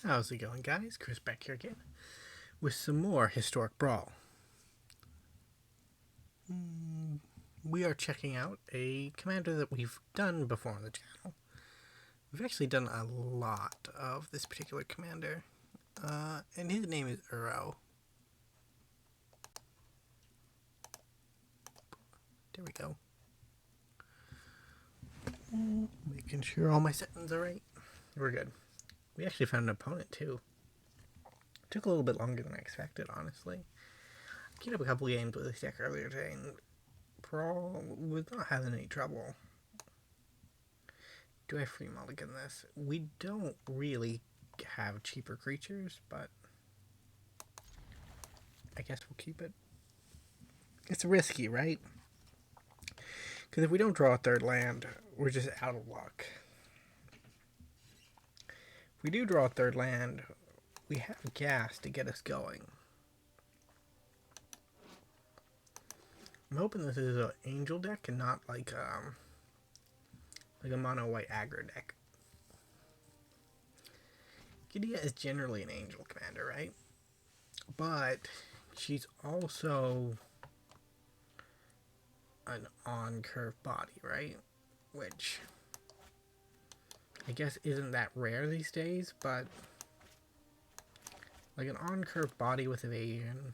How's it going, guys? Chris back here again with some more historic Brawl. We are checking out a commander that we've done before on the channel. We've actually done a lot of this particular commander, and his name is Uro. There we go. Making sure all my settings are right. We're good. We actually found an opponent too. Took a little bit longer than I expected, honestly. I queued up a couple games with this deck earlier today, and Brawl was not having any trouble. Do I free mulligan this? We don't really have cheaper creatures, but I guess we'll keep it. It's risky, right? Because if we don't draw a third land, we're just out of luck. If we do draw a third land, we have gas to get us going. I'm hoping this is an angel deck and not like a mono white aggro deck. Gidia is generally an angel commander, right? But she's also an on-curve body, right? Which I guess isn't that rare these days, but like an on-curve body with evasion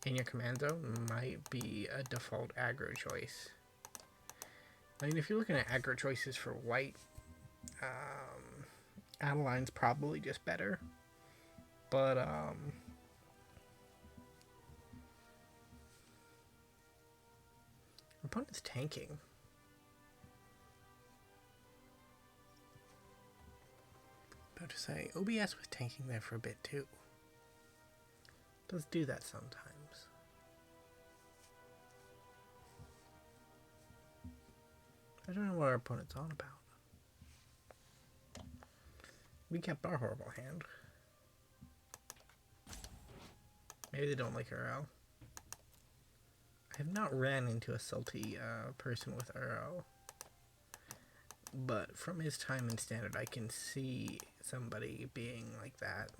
in your command zone might be a default aggro choice. I mean, if you're looking at aggro choices for white, Adeline's probably just better. But, opponent's tanking. About to say, OBS was tanking there for a bit too. Does do that sometimes. I don't know what our opponent's on about. We kept our horrible hand. Maybe they don't like Uro. I have not ran into a salty person with Uro. But from his time in Standard, I can see somebody being like that.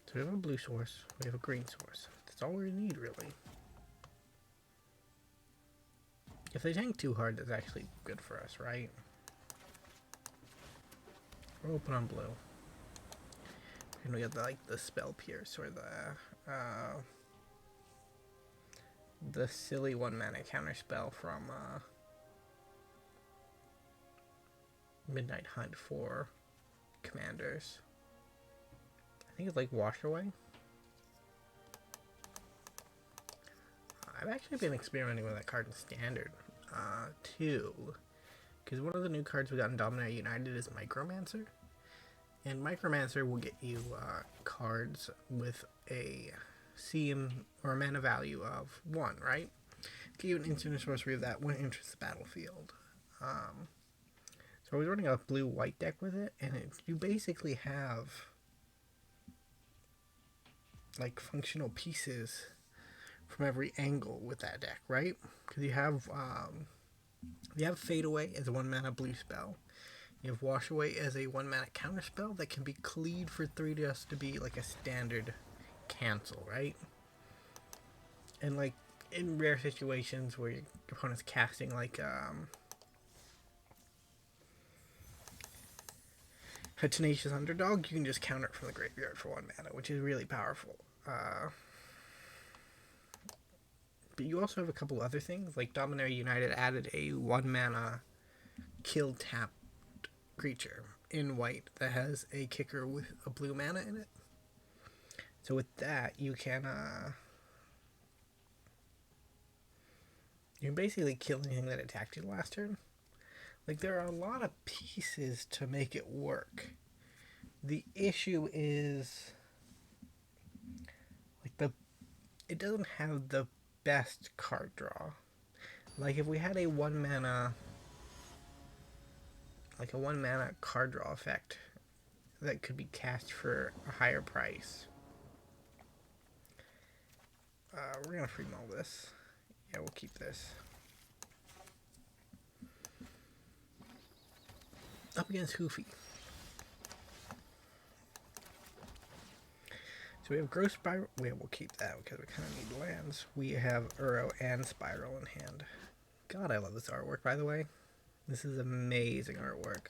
So we have a blue source, we have a green source. That's all we need, really. If they tank too hard, that's actually good for us, right? We're open on blue. And we got the spell pierce or the silly 1-mana counter spell from Midnight Hunt for commanders. I think it's like Wash Away. I've actually been experimenting with that card in Standard too, because one of the new cards we got in Dominaria United is Micromancer, and Micromancer will get you cards with a CM or a mana value of 1, right? Give you an instant or sorcery of that when it enters the battlefield. So I was running a blue-white deck with it, and you basically have like functional pieces from every angle with that deck, right? Because you have Fade Away as a 1-mana blue spell. You have Wash Away as a 1-mana counter spell that can be cleared for 3 just to be like a standard cancel, right? And like in rare situations where your opponent's casting like a Tenacious Underdog, you can just counter it from the graveyard for 1 mana, which is really powerful. But you also have a couple other things, like Dominaria United added a 1-mana kill tapped creature in white that has a kicker with a blue mana in it. So with that, you can basically kill anything that attacked you last turn. Like, there are a lot of pieces to make it work. The issue is like it doesn't have the best card draw. Like if we had a 1-mana card draw effect that could be cast for a higher price. We're gonna free mull this. Yeah, we'll keep this. Up against Hoofy. So we have Growth Spiral. We'll keep that because we kind of need lands. We have Uro and Spiral in hand. God, I love this artwork, by the way. This is amazing artwork.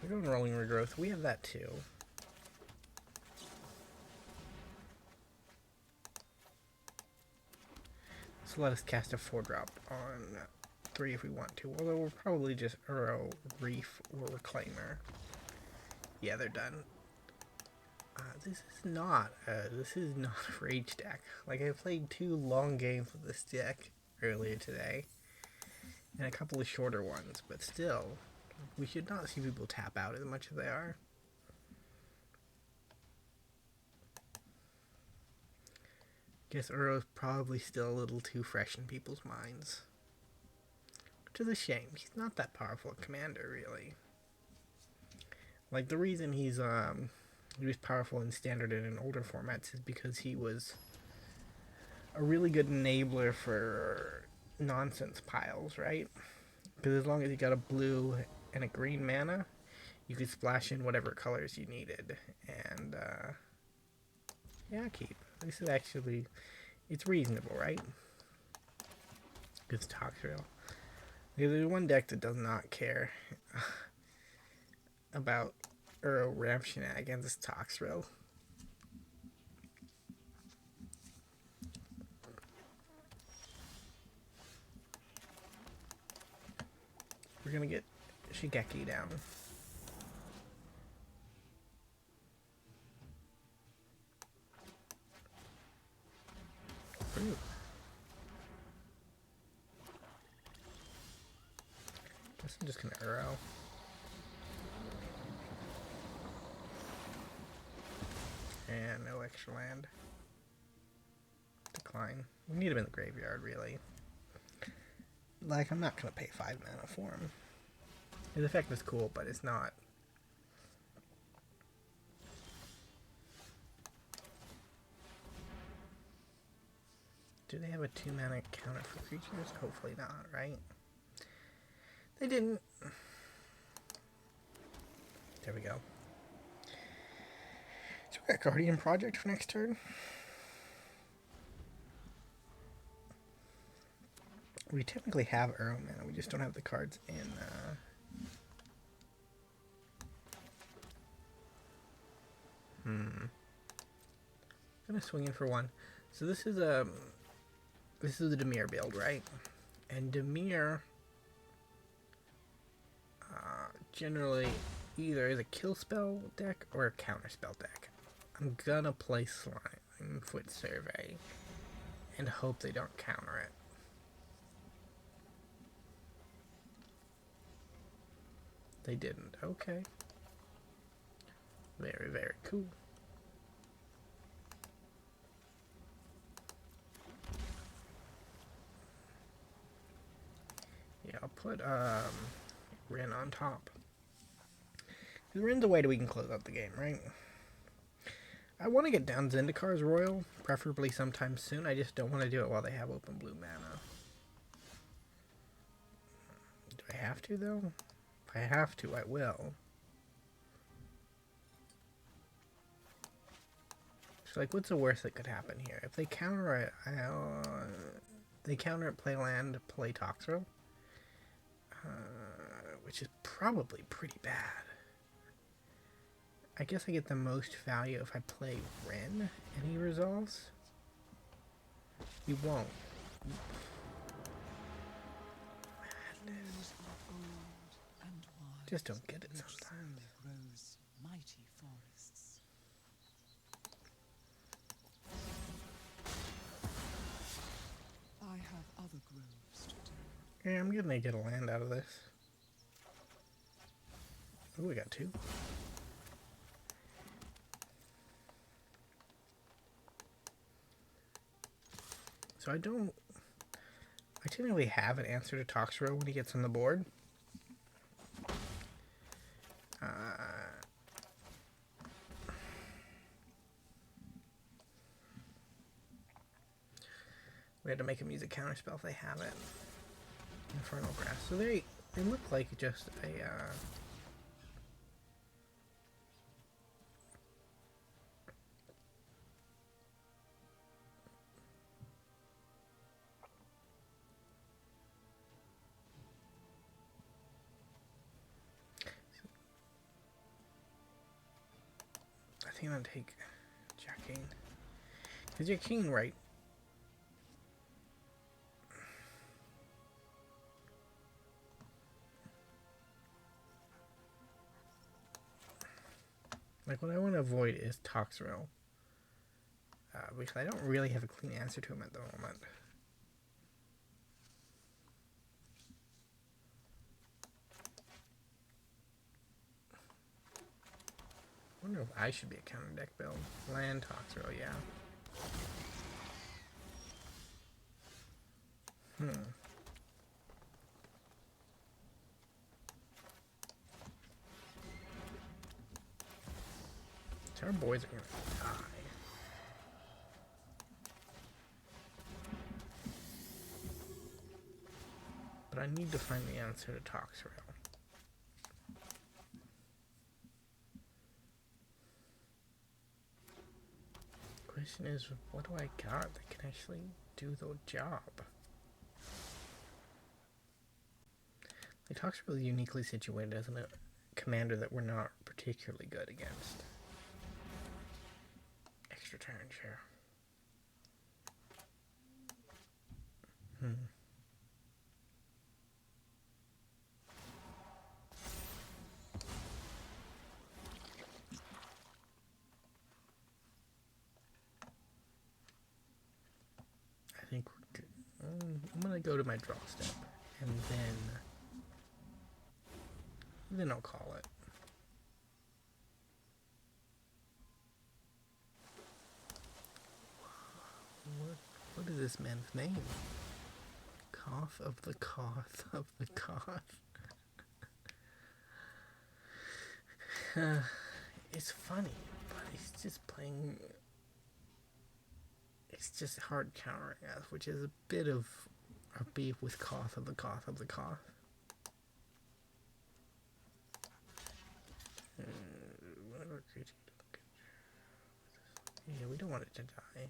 We're going Rolling Regrowth. We have that too. So let us cast a 4-drop on 3 if we want to. Although we'll probably just Uro, Reef, or Reclaimer. Yeah, they're done. This is not a Rage deck. Like, I played 2 long games with this deck earlier today. And a couple of shorter ones, but still, we should not see people tap out as much as they are. Guess Uro's probably still a little too fresh in people's minds. Which is a shame. He's not that powerful a commander, really. Like, the reason he was powerful in standard and in older formats is because he was a really good enabler for nonsense piles, right? Because as long as you got a blue and a green mana, you could splash in whatever colors you needed. And, yeah, keep. This is actually, it's reasonable, right? It's Toxrill. There's one deck that does not care about Uro ramp shenanigans. It's Toxrill. We're gonna get Shigeki down. Ooh. Guess I'm just gonna Uro. And no extra land. Decline. We need him in the graveyard, really. Like, I'm not gonna pay 5 mana for him. His effect is cool, but it's not. Do they have a 2 mana counter for creatures? Hopefully not, right? They didn't. There we go. So we got Guardian Project for next turn. We typically have Uro mana, we just don't have the cards in. I'm gonna swing in for 1. So this is the Dimir build, right? And Dimir generally either is a kill spell deck or a counter spell deck. I'm gonna play Slimefoot Survey and hope they don't counter it. They didn't. Okay. Very, very cool. Yeah, I'll put Rin on top. Rin's a way that we can close out the game, right? I want to get down Zendikar's Royal, preferably sometime soon. I just don't want to do it while they have open blue mana. Do I have to, though? If I have to, I will. So, like, what's the worst that could happen here? If they counter it, play land, play Toxrill, which is probably pretty bad. I guess I get the most value if I play Rin and he resolves. He won't. Madness. Just don't get it sometimes. Mighty forests. I have other groves to do. Yeah, I'm gonna get a land out of this. Oh, we got 2. So I typically have an answer to Toxrill when he gets on the board. We had to make them use a counterspell if they have it. Infernal Grass. So they look like just a I think I'll take Jackie. Because you're king, right? Like, what I want to avoid is Toxrill. Because I don't really have a clean answer to him at the moment. I wonder if I should be a counter deck build. Land Toxrill, yeah. So our boys are gonna die. But I need to find the answer to Toxrill. Question is, what do I got that can actually do the job? Like, Toxrill is uniquely situated as a commander that we're not particularly good against. Extra turn, sure. I think we're good. I'm gonna go to my draw step, and then I'll call it. What is this man's name? Cough of the Cough of the Cough. It's funny, but he's just playing. It's just hard countering us, which is a bit of our beef with Cough of the Cough of the Cough. Yeah, we don't want it to die.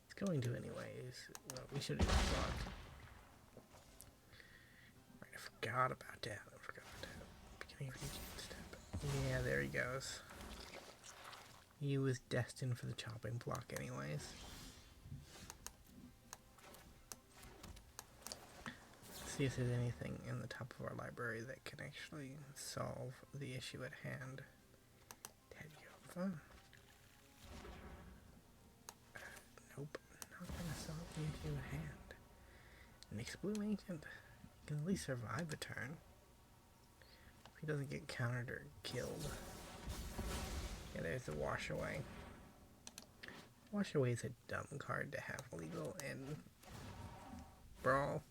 It's going to anyways. Well, we should have just blocked. Right, I forgot about that. Beginning of each step. Yeah, there he goes. He was destined for the chopping block anyways. Let's see if there's anything in the top of our library that can actually solve the issue at hand. Teddy. Nope, not gonna solve the issue at hand. Next blue agent can at least survive a turn. If he doesn't get countered or killed. Yeah, there's the Wash Away. Wash Away is a dumb card to have legal in Brawl.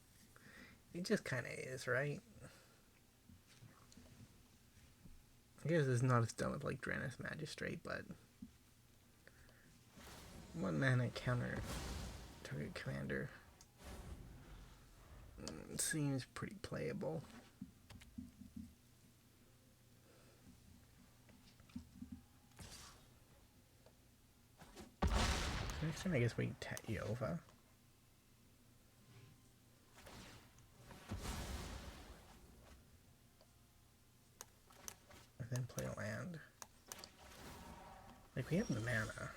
It just kinda is, right? I guess it's not as dumb as like Draenus Magistrate, but 1 mana counter target commander seems pretty playable. So next time I guess we Yova. And then play a land. Like, we have the mana.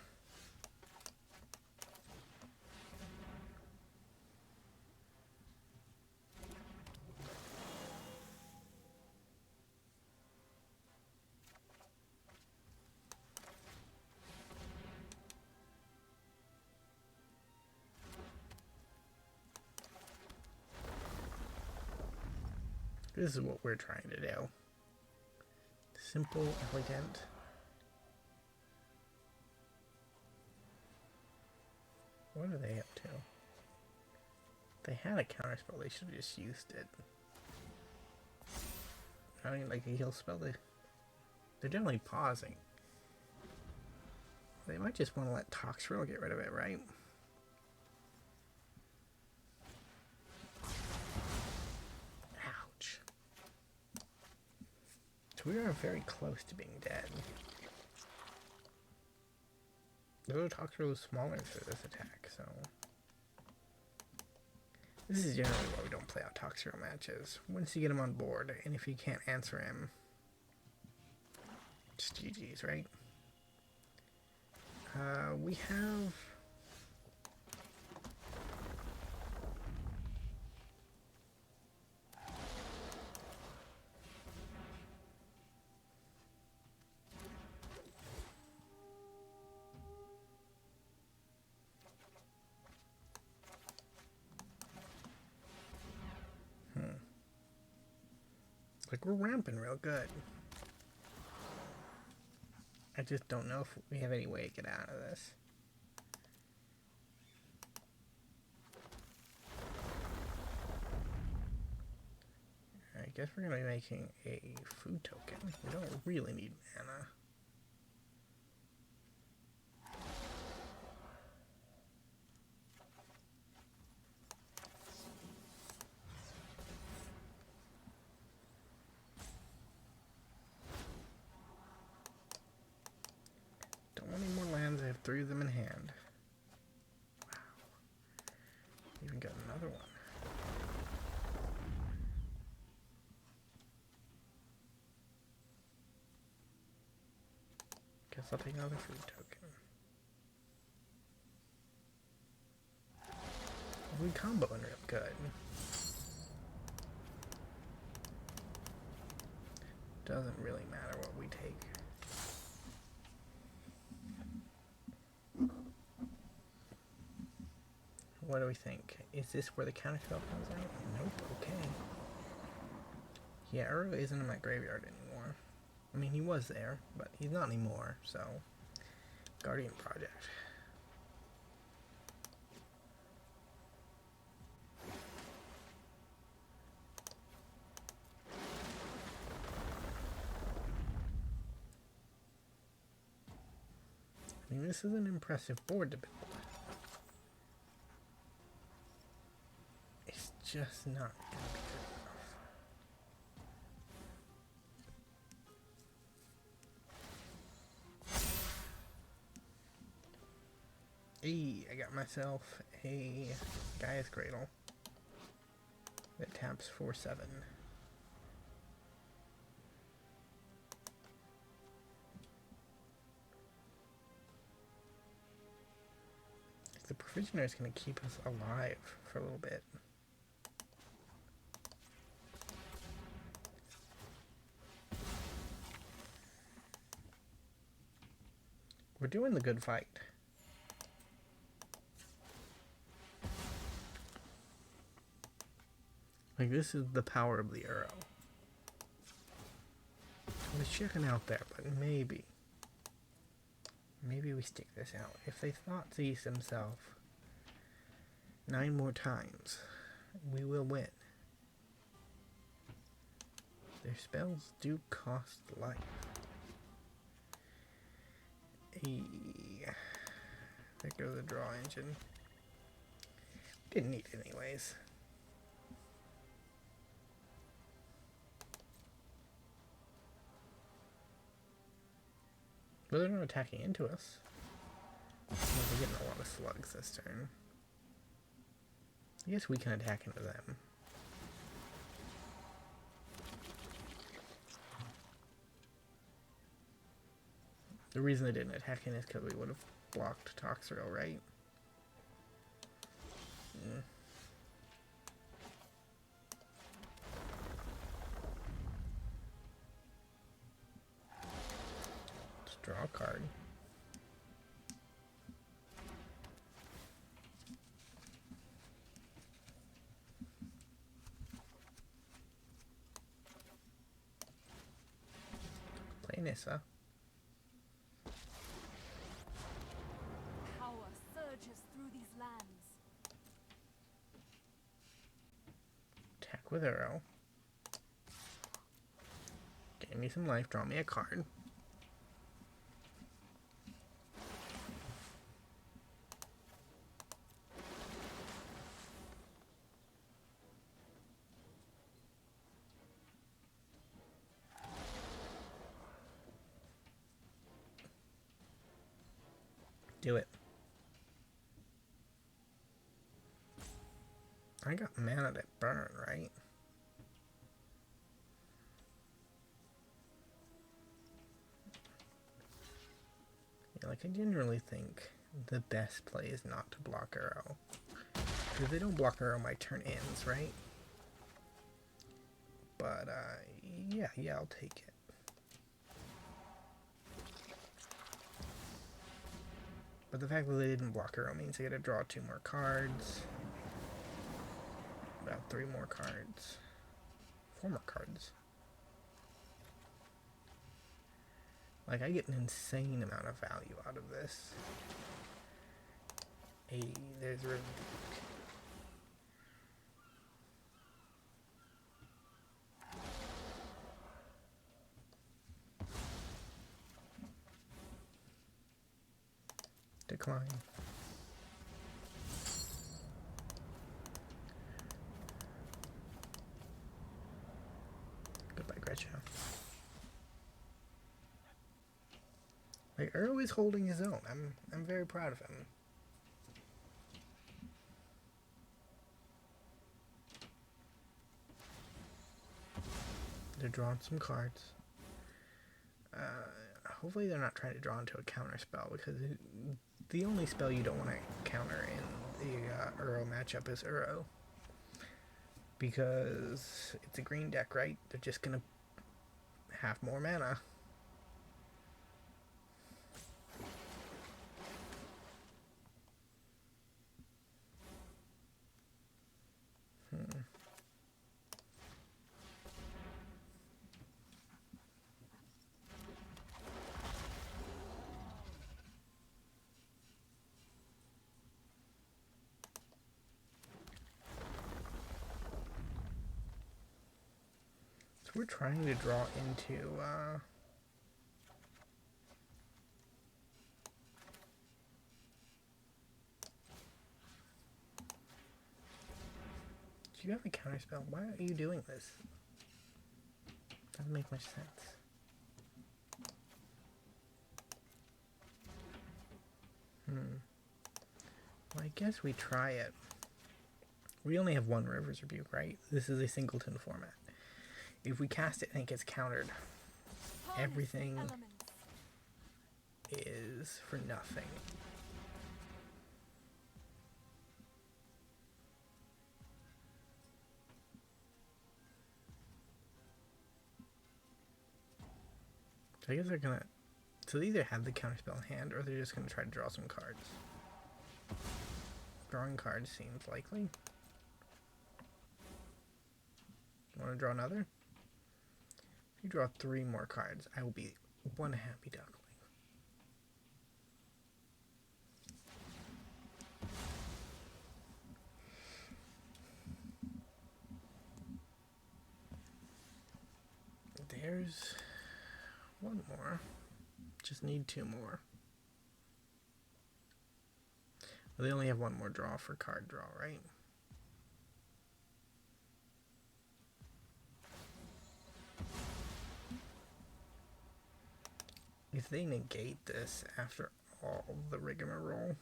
This is what we're trying to do. Simple, elegant. What are they up to? If they had a counterspell, they should have just used it. I don't even like a heal spell. They're generally pausing. They might just want to let Toxrill get rid of it, right? So we are very close to being dead. The little Toxtrol is smaller for this attack, so... This is generally why we don't play out Toxtrol matches. Once you get him on board, and if you can't answer him, it's GG's, right? We have... Like, we're ramping real good. I just don't know if we have any way to get out of this. I guess we're going to be making a food token. We don't really need mana. Don't want any more lands. I have 3 of them in hand. Wow. Even got another one. Guess I'll take another food token. We comboing real good. Doesn't really matter what we take. What do we think? Is this where the counterspell comes out? Nope, okay. Yeah, Uro isn't in my graveyard anymore. I mean, he was there, but he's not anymore, so... Guardian Project. I mean, this is an impressive board to build. It's just not gonna be good enough. Hey, I got myself a Gaia's Cradle that taps 4/7. The Provisioner is going to keep us alive for a little bit. We're doing the good fight. Like, this is the power of the Uro. I was checking out there, but maybe we stick this out. If they Thoughtseize himself 9 more times, we will win. Their spells do cost life. Hey, there goes the draw engine. Didn't need it anyways. But they're not attacking into us. We're getting a lot of slugs this turn. I guess we can attack into them. The reason they didn't attack in is because we would have blocked Toxtrol, right? Mm. Let's draw a card. Play Nissa. Power surges through these lands. Attack with Uro. Gain me some life, draw me a card. Do it. I got mana to burn, right? Yeah, like I generally think the best play is not to block Uro. Because they don't block Uro, my turn ends, right? But, yeah, I'll take it. But the fact that they didn't block Uro means I get to draw 2 more cards. About 3 more cards. 4 more cards. Like, I get an insane amount of value out of this. Hey, there's Rejuvenator. Decline. Goodbye, Gretchen. Like, Uro is holding his own. I'm very proud of him. They're drawing some cards. Hopefully they're not trying to draw into a counter spell, because the only spell you don't want to counter in the Uro matchup is Uro. Because it's a green deck, right? They're just gonna have more mana. We're trying to draw into, do you have a counterspell? Why are you doing this? Doesn't make much sense. Well, I guess we try it. We only have 1 River's Rebuke, right? This is a singleton format. If we cast it and it gets countered, everything is for nothing. So I guess they're gonna... So they either have the counterspell in hand, or they're just gonna try to draw some cards. Drawing cards seems likely. Want to draw another? If you draw 3 more cards, I will be one happy duckling. There's 1 more. Just need 2 more. Well, they only have 1 more draw for card draw, right? If they negate this after all the rigmarole,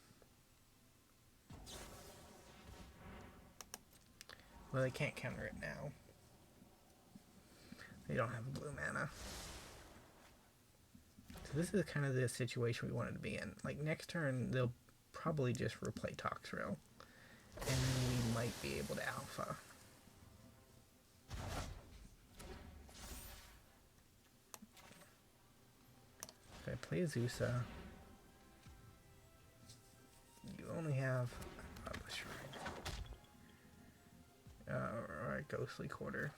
well, they can't counter it now. They don't have blue mana. So this is kind of the situation we wanted to be in. Like, next turn, they'll probably just replay Toxrill, and then we might be able to alpha. If I play Azusa, you only have a shrine. Or a ghostly quarter.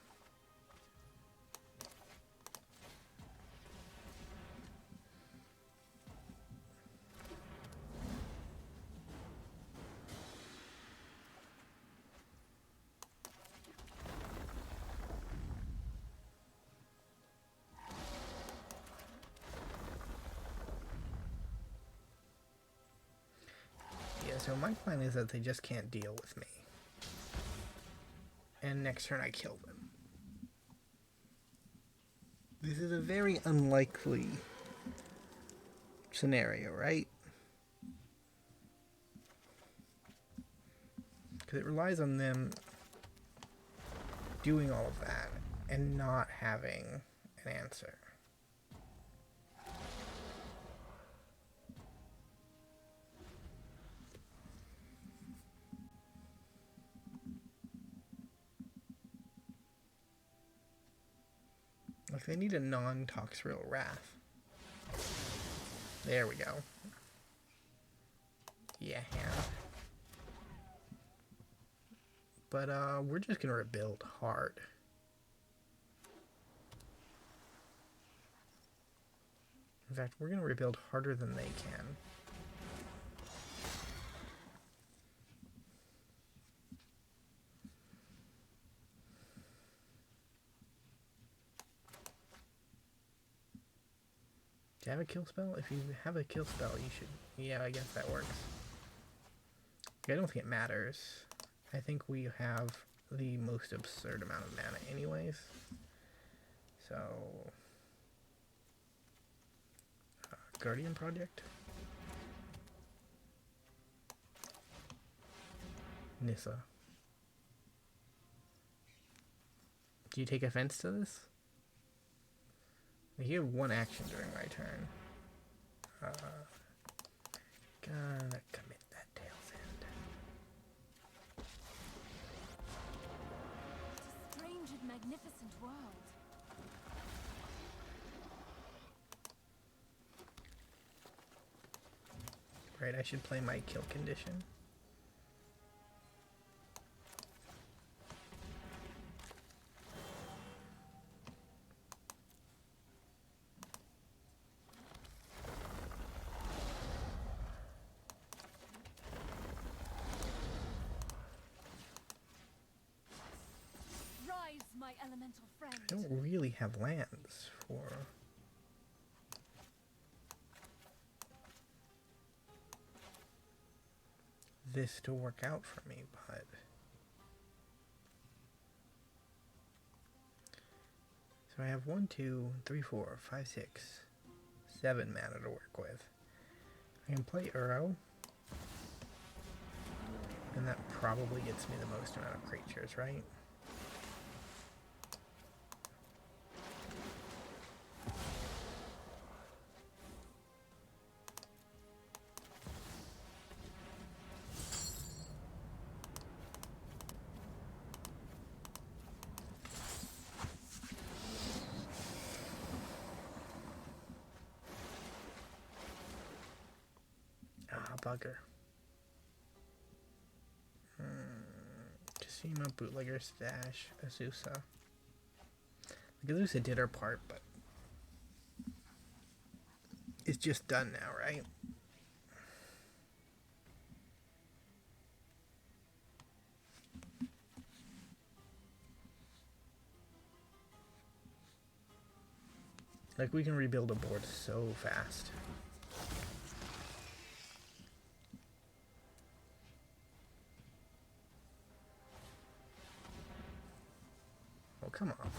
So my plan is that they just can't deal with me. And next turn I kill them. This is a very unlikely scenario, right? Because it relies on them doing all of that and not having an answer. Like, they need a non-Toxrill Wrath. There we go. Yeah. But, we're just gonna rebuild hard. In fact, we're gonna rebuild harder than they can. Do you have a kill spell? If you have a kill spell, you should... Yeah, I guess that works. I don't think it matters. I think we have the most absurd amount of mana anyways. So... Guardian Project? Nissa. Do you take offense to this? You have one action during my turn. Gonna commit that Tail's End. It's a strange and magnificent world. Right, I should play my kill condition. My elemental friend. I don't really have lands for... this to work out for me, but... So I have 1, 2, 3, 4, 5, 6, 7 mana to work with. I can play Uro. And that probably gets me the most amount of creatures, right? Bugger. Cosima, Bootlegger, Stash, Azusa. Like, Azusa did her part, but it's just done now, right? Like, we can rebuild a board so fast. Oh, come on.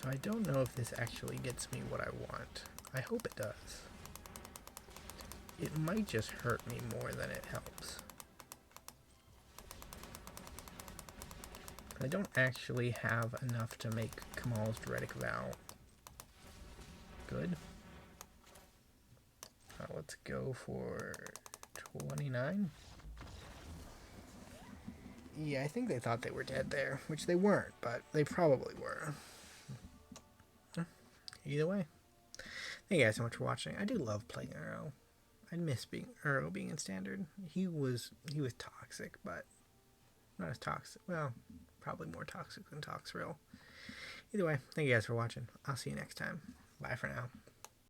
So I don't know if this actually gets me what I want. I hope it does. It might just hurt me more than it helps. I don't actually have enough to make Kamahl's Druidic Vow good. Let's go for 29. Yeah, I think they thought they were dead there, which they weren't, but they probably were. Either way, thank you guys so much for watching. I do love playing Uro. I miss Uro being in standard. He was toxic, but not as toxic. Well, probably more toxic than Toxrill. Either way, thank you guys for watching. I'll see you next time. Bye for now.